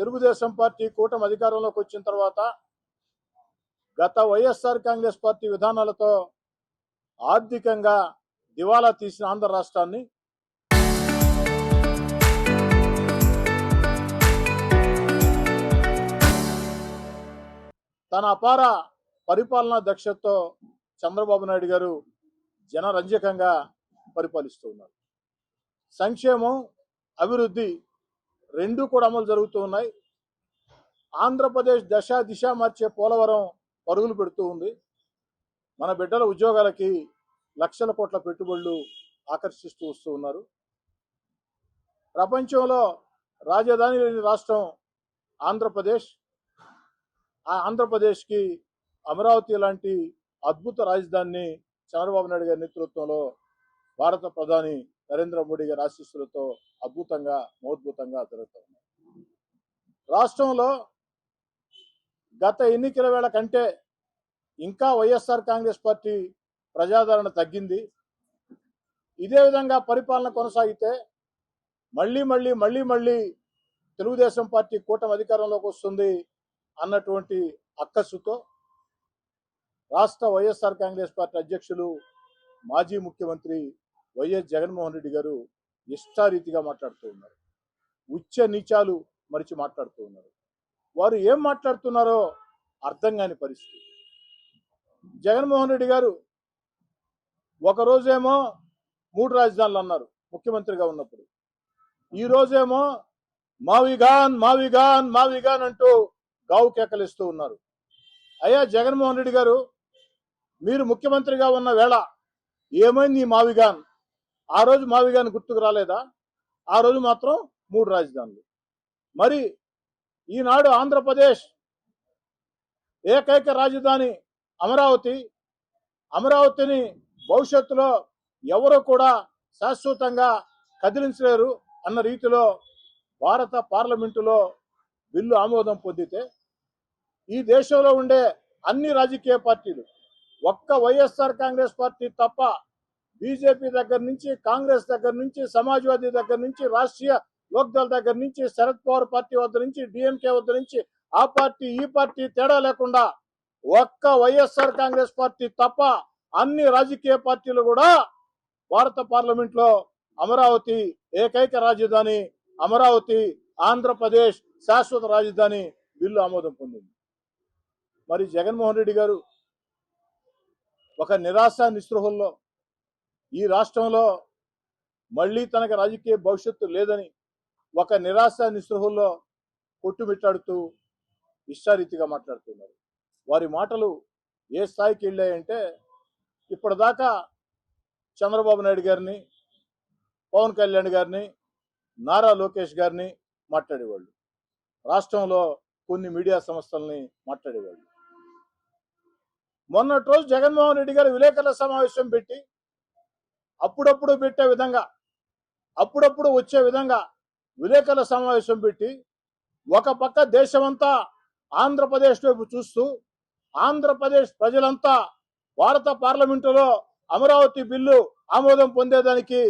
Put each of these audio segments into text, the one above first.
Telugu Desam party కూటమి అధికారంలోకి వచ్చిన తర్వాత గత వైఎస్ఆర్ కాంగ్రెస్ పార్టీ విధానాలతో ఆర్థికంగా దివాలా తీసిన ఆంధ్ర రాష్ట్రాన్ని తన అపార పరిపాలనా దక్షతతో చంద్రబాబు నాయుడు గారు జనరంజకంగా పరిపాలిస్తూ ఉన్నారు. సంక్షేమం, అభివృద్ధి రెండూ కూడా అమలు జరుగుతూ ఉన్నాయి. ఆంధ్రప్రదేశ్ దిశ మార్చే పోలవరం పరుగులు పెడుతూ ఉంది. మన బిడ్డల ఉద్యోగాలకి లక్షల కోట్ల పెట్టుబడులు ఆకర్షిస్తూ వస్తూ ఉన్నారు. ప్రపంచంలో రాజధాని లేని రాష్ట్రం ఆంధ్రప్రదేశ్. ఆ ఆంధ్రప్రదేశ్కి అమరావతి లాంటి అద్భుత రాజధానిని చంద్రబాబు నాయుడు గారి నేతృత్వంలో భారత ప్రధాని నరేంద్ర మోడీ గారి ఆశీస్సులతో అద్భుతంగా మహోద్భుతంగా జరుగుతుంది. రాష్ట్రంలో గత ఎన్నికల వేళ కంటే ఇంకా వైఎస్ఆర్ కాంగ్రెస్ పార్టీ ప్రజాదరణ తగ్గింది. ఇదే విధంగా పరిపాలన కొనసాగితే మళ్ళీ తెలుగుదేశం పార్టీ కూటమి అధికారంలోకి వస్తుంది అన్నటువంటి అక్కసుతో రాష్ట్ర వైఎస్ఆర్ కాంగ్రెస్ పార్టీ అధ్యక్షులు మాజీ ముఖ్యమంత్రి వైఎస్ జగన్మోహన్ రెడ్డి గారు ఇష్టారీతిగా మాట్లాడుతూ ఉన్నారు. ఉచ్చ నీచాలు మరిచి మాట్లాడుతూ ఉన్నారు. వారు ఏం మాట్లాడుతున్నారో అర్థం కాని పరిస్థితి. జగన్మోహన్ రెడ్డి గారు ఒకరోజేమో 3 రాజధానులు అన్నారు ముఖ్యమంత్రిగా ఉన్నప్పుడు. ఈ రోజేమో మావిగాన్ అంటూ గావు కేకలిస్తూ ఉన్నారు. అయ్యా జగన్మోహన్ రెడ్డి గారు, మీరు ముఖ్యమంత్రిగా ఉన్న వేళ ఏమైంది ఈ మావిగాన్? ఆ రోజు మావిగాన్ గుర్తుకు రాలేదా? ఆ రోజు మాత్రం 3 రాజధానులు. మరి ఈనాడు ఆంధ్రప్రదేశ్ ఏకైక రాజధాని అమరావతిని భవిష్యత్తులో ఎవరు కూడా శాశ్వతంగా కదిలించలేరు అన్న రీతిలో భారత పార్లమెంటులో బిల్లు ఆమోదం పొందితే ఈ దేశంలో ఉండే అన్ని రాజకీయ పార్టీలు, ఒక్క వైఎస్ఆర్ కాంగ్రెస్ పార్టీ తప్ప, బీజేపీ దగ్గర నుంచి, కాంగ్రెస్ దగ్గర నుంచి, సమాజ్వాదీ దగ్గర నుంచి, రాష్ట్రీయ లోక్దళ్ దగ్గర నుంచి, శరద్ పవార్ పార్టీ వద్ద నుంచి, డిఎంకే వద్ద నుంచి, ఆ పార్టీ ఈ పార్టీ తేడా లేకుండా ఒక్క వైఎస్ఆర్ కాంగ్రెస్ పార్టీ తప్ప అన్ని రాజకీయ పార్టీలు కూడా భారత పార్లమెంట్ లో అమరావతి ఏకైక రాజధాని, అమరావతి ఆంధ్రప్రదేశ్ శాశ్వత రాజధాని బిల్లు ఆమోదం పొందింది. మరి జగన్మోహన్ రెడ్డి గారు ఒక నిరాశ నిస్పృహల్లో ఈ రాష్ట్రంలో మళ్ళీ తనకు రాజకీయ భవిష్యత్తు లేదని ఒక నిరాశ నిస్పృహల్లో కొట్టుమిట్టాడుతూ ఇష్టారీతిగా మాట్లాడుతున్నారు. వారి మాటలు ఏ స్థాయికి వెళ్ళాయంటే, ఇప్పటిదాకా చంద్రబాబు నాయుడు గారిని, పవన్ కళ్యాణ్ గారిని, నారా లోకేష్ గారిని మాట్లాడేవాళ్ళు, రాష్ట్రంలో కొన్ని మీడియా సంస్థల్ని మాట్లాడేవాళ్ళు. మొన్నటి రోజు జగన్మోహన్ రెడ్డి గారు విలేకరుల సమావేశం పెట్టి అప్పుడప్పుడు పెట్టే విధంగా, అప్పుడప్పుడు వచ్చే విధంగా విలేకరుల సమావేశం పెట్టి ఒక పక్క దేశమంతా ఆంధ్రప్రదేశ్ వైపు చూస్తూ, ఆంధ్రప్రదేశ్ ప్రజలంతా భారత పార్లమెంటులో అమరావతి బిల్లు ఆమోదం పొందేదానికి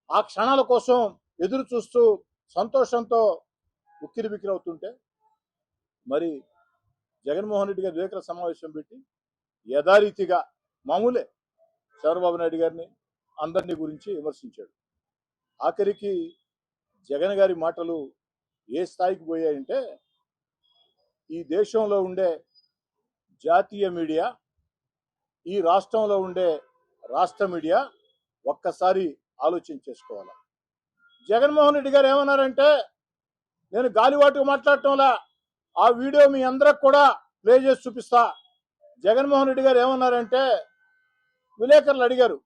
ఆ క్షణాల కోసం ఎదురు చూస్తూ సంతోషంతో ఉక్కిరిబిక్కిరి అవుతుంటే, మరి జగన్మోహన్ రెడ్డి గారు విలేకరుల సమావేశం పెట్టి యథారీతిగా మామూలే చంద్రబాబు నాయుడు గారిని, అందరినీ గురించి విమర్శించాడు. ఆఖరికి జగన్ గారి మాటలు ఏ స్థాయికి పోయాయంటే, ఈ దేశంలో ఉండే జాతీయ మీడియా, ఈ రాష్ట్రంలో ఉండే రాష్ట్ర మీడియా ఒక్కసారి ఆలోచన చేసుకోవాలి. జగన్మోహన్ రెడ్డి గారు ఏమన్నారంటే, నేను గాలివాటుకు మాట్లాడటంలా, ఆ వీడియో మీ అందరికి కూడా ప్లే చేసి చూపిస్తా. జగన్మోహన్ రెడ్డి గారు ఏమన్నారంటే, విలేకరులు అడిగారు,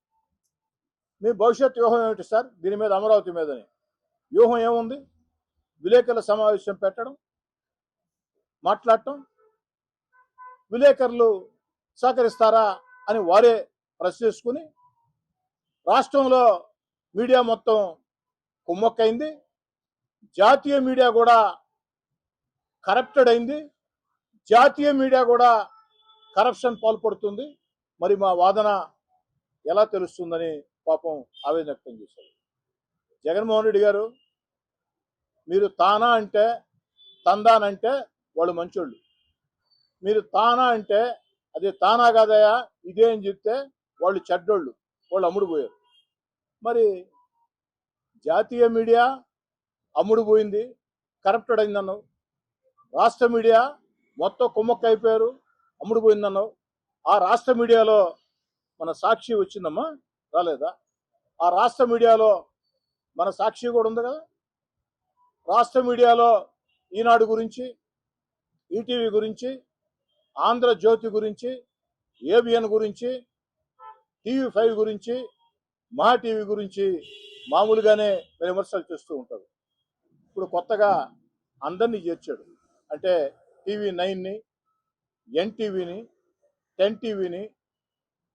మీ భవిష్యత్ వ్యూహం ఏమిటి సార్ దీని మీద, అమరావతి మీదని? వ్యూహం ఏముంది? విలేకరుల సమావేశం పెట్టడం, మాట్లాడటం, విలేకరులు సహకరిస్తారా అని వారే ప్రశ్నించుకుని రాష్ట్రంలో మీడియా మొత్తం కుమ్మక్కైంది. జాతీయ మీడియా కూడా కరప్టెడ్ అయింది. జాతీయ మీడియా కూడా కరప్షన్ పాల్పడుతుంది. మరి మా వాదన ఎలా తెలుస్తుందని పాపం ఆవేదన వ్యక్తం చేశారు. జగన్మోహన్ రెడ్డి గారు, మీరు తానా అంటే తందానంటే వాళ్ళు మంచోళ్ళు, మీరు తానా అంటే అది తానా కాదయా ఇదే అని చెప్తే వాళ్ళు చెడ్డోళ్ళు, వాళ్ళు అమ్ముడు పోయారు. మరి జాతీయ మీడియా అమ్ముడు పోయింది, కరప్టెడ్ అయిందన్నావు. రాష్ట్ర మీడియా మొత్తం కుమ్మక్క అయిపోయారు, అమ్ముడు పోయిందన్నావు. ఆ రాష్ట్ర మీడియాలో మన సాక్షి వచ్చిందమ్మా, రాలేదా? ఆ రాష్ట్ర మీడియాలో మన సాక్షి కూడా ఉంది కదా. రాష్ట్ర మీడియాలో ఈనాడు గురించి, ఈటీవీ గురించి, ఆంధ్రజ్యోతి గురించి, ఏబిఎన్ గురించి, టీవీ5 గురించి, మహా టీవీ గురించి మామూలుగానే విమర్శలు చేస్తూ ఉంటారు. ఇప్పుడు కొత్తగా అందరినీ చేర్చాడు. అంటే టీవీ9ని, ఎన్టీవీని, 10 టీవీని,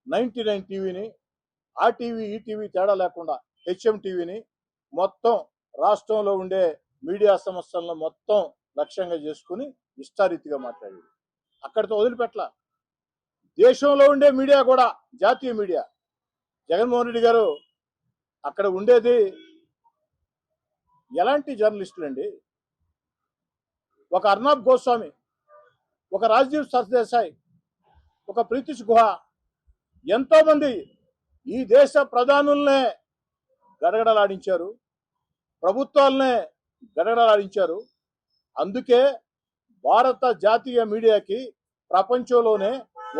99 టీవీని, ఆ టీవీ ఈ టీవీ తేడా లేకుండా హెచ్ఎం టీవీని మొత్తం రాష్ట్రంలో ఉండే మీడియా సంస్థలను మొత్తం లక్ష్యంగా చేసుకుని ఇష్టారీతిగా మాట్లాడాడు. అక్కడితో వదిలిపెట్ల. దేశంలో ఉండే మీడియా కూడా జాతీయ మీడియా. జగన్మోహన్ రెడ్డి గారు అక్కడ ఉండేది ఎలాంటి జర్నలిస్టులండి? ఒక అర్నాబ్ గోస్వామి, ఒక రాజీవ్ సర్దేశాయ్, ఒక ప్రీతిష్ గుహ, ఎంతో మంది ఈ దేశ ప్రధానుల్నే గడగడలాడించారు, ప్రభుత్వాలనే గడగడలాడించారు. అందుకే భారత జాతీయ మీడియాకి ప్రపంచంలోనే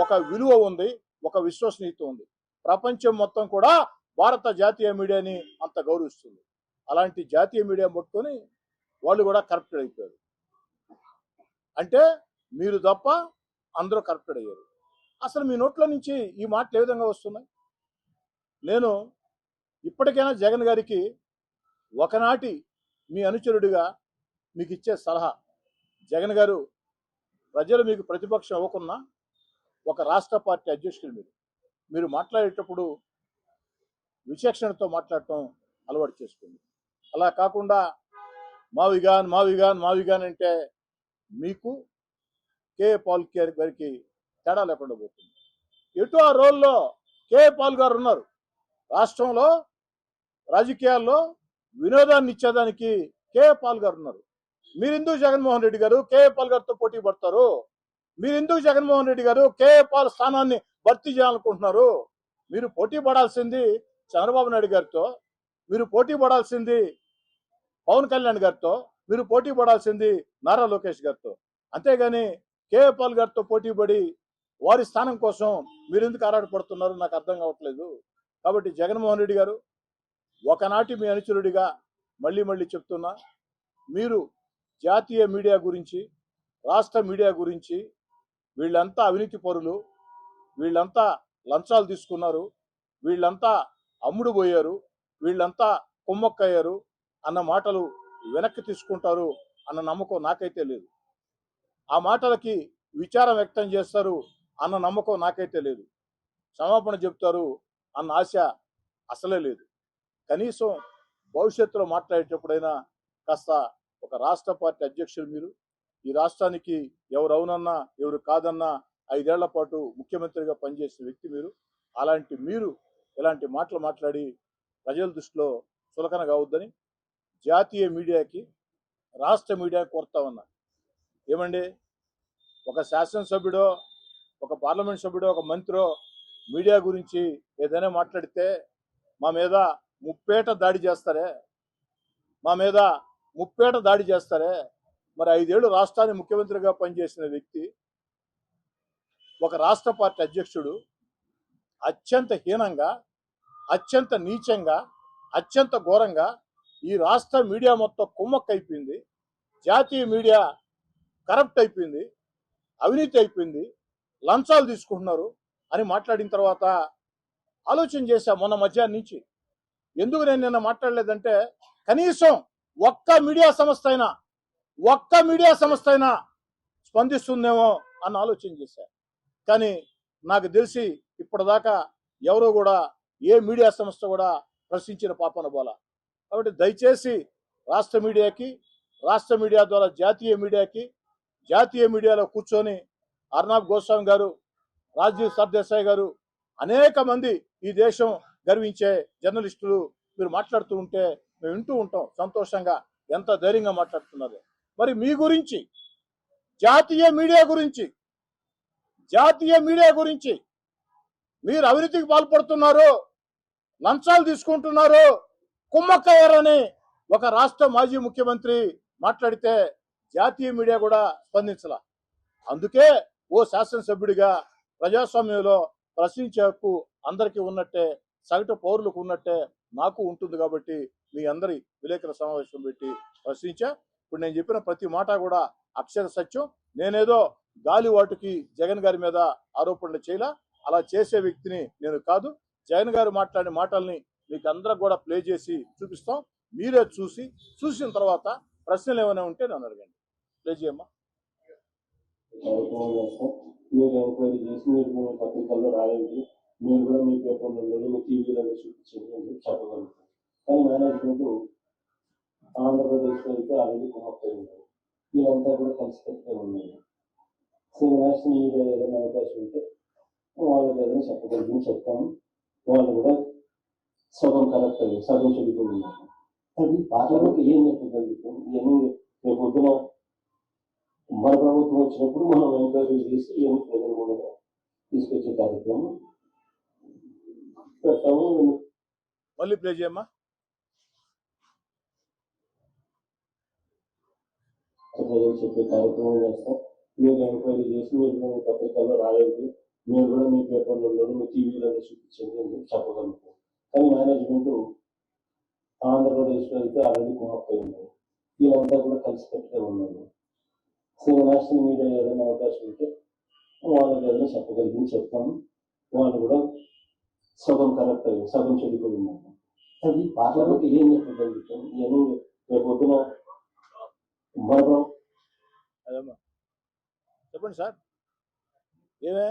ఒక విలువ ఉంది, ఒక విశ్వసనీయత ఉంది. ప్రపంచం మొత్తం కూడా భారత జాతీయ మీడియాని అంత గౌరవిస్తుంది. అలాంటి జాతీయ మీడియా పట్టుకొని వాళ్ళు కూడా కరప్టెడ్ అయిపోయారు. అంటే మీరు తప్ప అందరూ కరప్టెడ్ అయ్యారు. అసలు మీ నోట్ల నుంచి ఈ మాటలు ఏ విధంగా వస్తున్నాయి? నేను ఇప్పటికైనా జగన్ గారికి ఒకనాటి మీ అనుచరుడిగా మీకు ఇచ్చే సలహా, జగన్ గారు ప్రజలు మీకు ప్రతిపక్షం అవ్వకున్నా ఒక రాష్ట్ర పార్టీ అధ్యక్షుడు మీరు మాట్లాడేటప్పుడు విచక్షణతో మాట్లాడటం అలవాటు చేసుకోండి. అలా కాకుండా మావిగాన్ అంటే మీకు కే పాల్ గారికి తేడా లేకుండా పోతుంది. ఎటు ఆ రోల్లో కే పాల్ గారు ఉన్నారు. రాష్ట్రంలో రాజకీయాల్లో వినోదాన్ని ఇచ్చేదానికి కే పాల్ గారు ఉన్నారు. మీరెందుకు జగన్మోహన్ రెడ్డి గారు కే పాల్ గారితో పోటీ పడతారు? మీరెందుకు జగన్మోహన్ రెడ్డి గారు కే పాల్ స్థానాన్ని భర్తీ చేయాలనుకుంటున్నారు? మీరు పోటీ పడాల్సింది చంద్రబాబు నాయుడు గారితో, మీరు పోటీ పడాల్సింది పవన్ కళ్యాణ్ గారితో, మీరు పోటీ పడాల్సింది నారా లోకేష్ గారితో. అంతేగాని కే పాల్ గారితో పోటీ పడి వారి స్థానం కోసం మీరు ఎందుకు ఆరాటపడుతున్నారు నాకు అర్థం కావట్లేదు. కాబట్టి జగన్మోహన్ రెడ్డి గారు ఒకనాటి మీ అనుచరుడిగా మళ్ళీ చెప్తున్నా, మీరు జాతీయ మీడియా గురించి, రాష్ట్ర మీడియా గురించి, వీళ్ళంతా అవినీతి పరులు, వీళ్ళంతా లంచాలు తీసుకున్నారు, వీళ్ళంతా అమ్ముడు పోయారు, వీళ్ళంతా కుమ్మక్కయ్యారు అన్న మాటలు వెనక్కి తీసుకుంటారు అన్న నమ్మకం నాకైతే లేదు. ఆ మాటలకి విచారం వ్యక్తం చేస్తారు అన్న నమ్మకం నాకైతే లేదు. క్షమాపణ చెప్తారు అన్న ఆశ అసలే లేదు. కనీసం భవిష్యత్తులో మాట్లాడేటప్పుడైనా కాస్త ఒక రాష్ట్ర పార్టీ అధ్యక్షులు మీరు, ఈ రాష్ట్రానికి ఎవరు అవునన్నా ఎవరు కాదన్నా 5 ఏళ్ల పాటు ముఖ్యమంత్రిగా పనిచేసిన వ్యక్తి మీరు. అలాంటి మీరు ఇలాంటి మాటలు మాట్లాడి ప్రజల దృష్టిలో చులకన కావద్దని జాతీయ మీడియాకి, రాష్ట్ర మీడియాకి కోరుతా ఉన్నా. ఏమండి, ఒక శాసనసభ్యుడో, ఒక పార్లమెంట్ సభ్యుడో, ఒక మంత్రో మీడియా గురించి ఏదైనా మాట్లాడితే మా మీద ముప్పేట దాడి చేస్తారే, మా మీద ముప్పేట దాడి చేస్తారే. మరి 5 ఏళ్ళు రాష్ట్రాన్ని ముఖ్యమంత్రిగా పనిచేసిన వ్యక్తి, ఒక రాష్ట్ర పార్టీ అధ్యక్షుడు అత్యంత హీనంగా, అత్యంత నీచంగా, అత్యంత ఘోరంగా ఈ రాష్ట్ర మీడియా మొత్తం కుమ్మక్క అయిపోయింది, జాతీయ మీడియా కరప్ట్ అయిపోయింది, అవినీతి అయిపోయింది, లంచాలు తీసుకుంటున్నారు అని మాట్లాడిన తర్వాత ఆలోచన చేశా మొన్న మధ్యాహ్నం నుంచి. ఎందుకు నేను నిన్న మాట్లాడలేదంటే కనీసం ఒక్క మీడియా సంస్థ అయినా స్పందిస్తుందేమో అన్న ఆలోచన చేశా. కానీ నాకు తెలిసి ఇప్పటిదాకా ఎవరో కూడా ఏ మీడియా సంస్థ కూడా ప్రశ్నించిన పాపన పోలా. కాబట్టి దయచేసి రాష్ట్ర మీడియాకి, రాష్ట్ర మీడియా ద్వారా జాతీయ మీడియాలో కూర్చొని అర్నాబ్ గోస్వామి గారు, రాజీవ్ సర్దేశాయ్ గారు, అనేక మంది ఈ దేశం గర్వించే జర్నలిస్టులు మీరు మాట్లాడుతూ ఉంటే మేము వింటూ ఉంటాం సంతోషంగా, ఎంత ధైర్యంగా మాట్లాడుతున్నారు. మరి మీ గురించి జాతీయ మీడియా గురించి మీరు అవినీతికి పాల్పడుతున్నారు, లంచాలు తీసుకుంటున్నారు, కుమ్మక్కయ్యారని ఒక రాష్ట్ర మాజీ ముఖ్యమంత్రి మాట్లాడితే జాతీయ మీడియా కూడా స్పందించాల. అందుకే ఓ శాసనసభ్యుడిగా ప్రజాస్వామ్యంలో ప్రశ్నించే హక్కు అందరికీ ఉన్నట్టే, సగటు పౌరులకు ఉన్నట్టే నాకు ఉంటుంది. కాబట్టి మీ అందరి విలేకరుల సమావేశం పెట్టి ప్రశ్నించా. ఇప్పుడు నేను చెప్పిన ప్రతి మాట కూడా అక్షర సత్యం. నేనేదో గాలివాటుకి జగన్ గారి మీద ఆరోపణలు చేయలా. అలా చేసే వ్యక్తిని నేను కాదు. జగన్ గారు మాట్లాడిన మాటల్ని మీకు అందరికి కూడా ప్లే చేసి చూపిస్తాం. మీరే చూసిన తర్వాత ప్రశ్నలు ఏమైనా ఉంటే నన్ను అడగండి. ప్లే చేయమ్మా. మీరు ఎంక్వైరీ చేసి మీరు పత్రికల్లో రాయండి, మీరు కూడా మీ పేపర్లలో మీ టీవీలలో చూపించండి అని చెప్పగలుగుతాం. కానీ మేనేజ్మెంట్ ఆంధ్రప్రదేశ్ వరకు ఆల్రెడీ కుమ్మక్కై ఉన్నారు. వీళ్ళంతా కూడా కలిసి కట్టుగా ఉన్నారు. సో నేషనల్ మీడియా ఏదైనా అవకాశం ఉంటే వాళ్ళకి ఏదైనా చెప్పగలిగింది చెప్తాము. వాళ్ళు కూడా సగం కరెక్ట్ అయ్యి సగం చెడిపోయి ఉన్నారు. అది పార్లమెంట్ ఏం చెప్పగలుగుతాం? ఇవన్నీ రేపు పొద్దున మన ప్రభుత్వం వచ్చినప్పుడు మనం ఎంక్వైరీ చేసి ఏమి ప్రజలు కూడా తీసుకొచ్చే కార్యక్రమం పెట్టాము. మళ్ళీ ప్లే చేయమ్మా. ప్రజలు చెప్పే కార్యక్రమం చేస్తాం. మీరు ఎంక్వైరీ చేసి మీరు పత్రికల్లో రాయండి, మీరు కూడా మీ పేపర్లలో మీ టీవీలలో చూపించండి అని చెప్పగలుగుతాం. కానీ మేనేజ్మెంట్ ఆంధ్రప్రదేశ్లో అయితే ఆల్రెడీ కుమ్మక్కై ఉన్నారు. వీళ్ళంతా కూడా కలిసి కట్టుగా ఉన్నారు. సో నేషనల్ మీడియా ఏదైనా అవకాశం ఉంటే వాళ్ళకి ఏదైనా చెప్పగలిగింది చెప్తాము. వాళ్ళు కూడా సగం కరెక్ట్ అయ్యి సగం చెడిపోయి ఉన్నారు. అది పార్లమెంట్ ఏం చెప్పగలుగుతాం? ఇవన్నీ రేపు పొద్దున మరో చెప్పండి సార్. ఏమే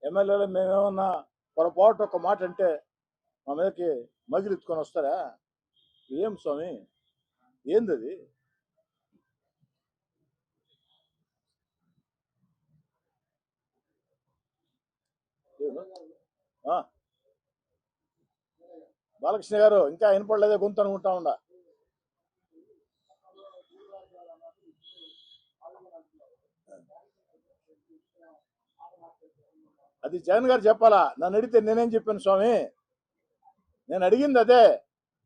ఎమ్మెల్యేలు మేమేమన్నా పొరపాటు ఒక మాట అంటే మా మీదకి మగిలిత్తుకొని వస్తారా? ఏం స్వామి, ఏందది? బాలకృష్ణ గారు ఇంకా వినపడలేదే గొంతు అనుకుంటా ఉండా. అది జగన్ గారు చెప్పాలా. నన్ను అడిగితే నేనేం చెప్పాను స్వామి? నేను అడిగింది అదే.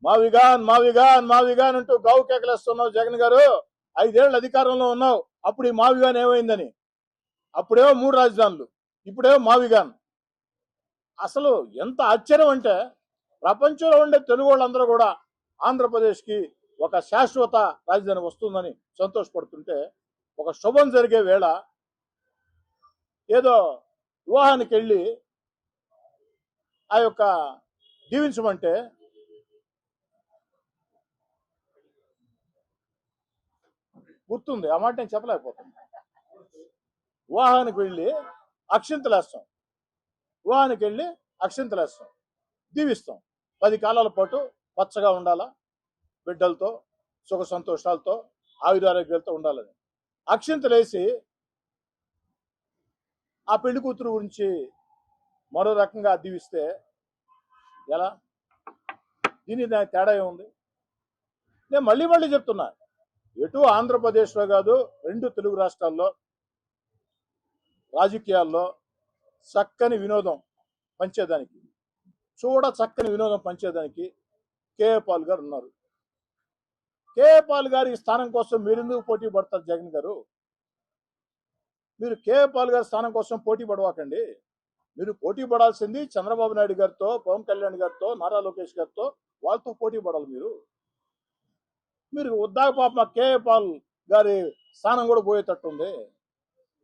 మావిగాన్ అంటూ గావు కేకలేస్తున్నావు జగన్ గారు. 5 ఏళ్ళు అధికారంలో ఉన్నావు. అప్పుడు ఈ మావిగాన్ ఏమైందని? అప్పుడేమో 3 రాజధానులు, ఇప్పుడేమో మావిగాన్. అసలు ఎంత ఆశ్చర్యం అంటే ప్రపంచంలో ఉండే తెలుగు వాళ్ళందరూ కూడా ఆంధ్రప్రదేశ్కి ఒక శాశ్వత రాజధాని వస్తుందని సంతోషపడుతుంటే, ఒక శుభం జరిగే వేళ ఏదో వివాహానికి వెళ్ళి ఆ యొక్క దీవించమంటే గుర్తుంది. ఆ మాట నేను చెప్పలేకపోతాను. వివాహానికి వెళ్ళి అక్షింతలేస్తాం, దీవిస్తాం. 10 కాలాల పాటు పచ్చగా ఉండాలా, బిడ్డలతో సుఖ సంతోషాలతో ఆయురారోగ్యాలతో ఉండాలని అక్షింతలేసి ఆ పెళ్లి కూతురు గురించి మరో రకంగా దీవిస్తే ఎలా? దీని దాని తేడా ఏముంది? నేను మళ్ళీ చెప్తున్నా, ఎటు ఆంధ్రప్రదేశ్లో కాదు 2 తెలుగు రాష్ట్రాల్లో రాజకీయాల్లో చక్కని వినోదం పంచేదానికి, చక్కని వినోదం పంచేదానికి కేఏ పాల్ గారు ఉన్నారు. కేఏ పాల్ గారి స్థానం కోసం మీరెందుకు పోటీ పడతారు జగన్ గారు? మీరు కేఏ పాల్ గారి స్థానం కోసం పోటీ పడవాకండి. మీరు పోటీ పడాల్సింది చంద్రబాబు నాయుడు గారితో, పవన్ కళ్యాణ్ గారితో, నారా లోకేష్ గారితో, వాళ్ళతో పోటీ పడాలి. మీరు ఉద్దాక పాప కేఏ పాల్ గారి స్థానం కూడా పోయేటట్టుంది.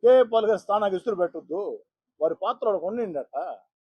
కేఏ పాల్ గారి స్థానానికి ఇసురు పెట్టద్దు. వారి పాత్ర ఉండిండట.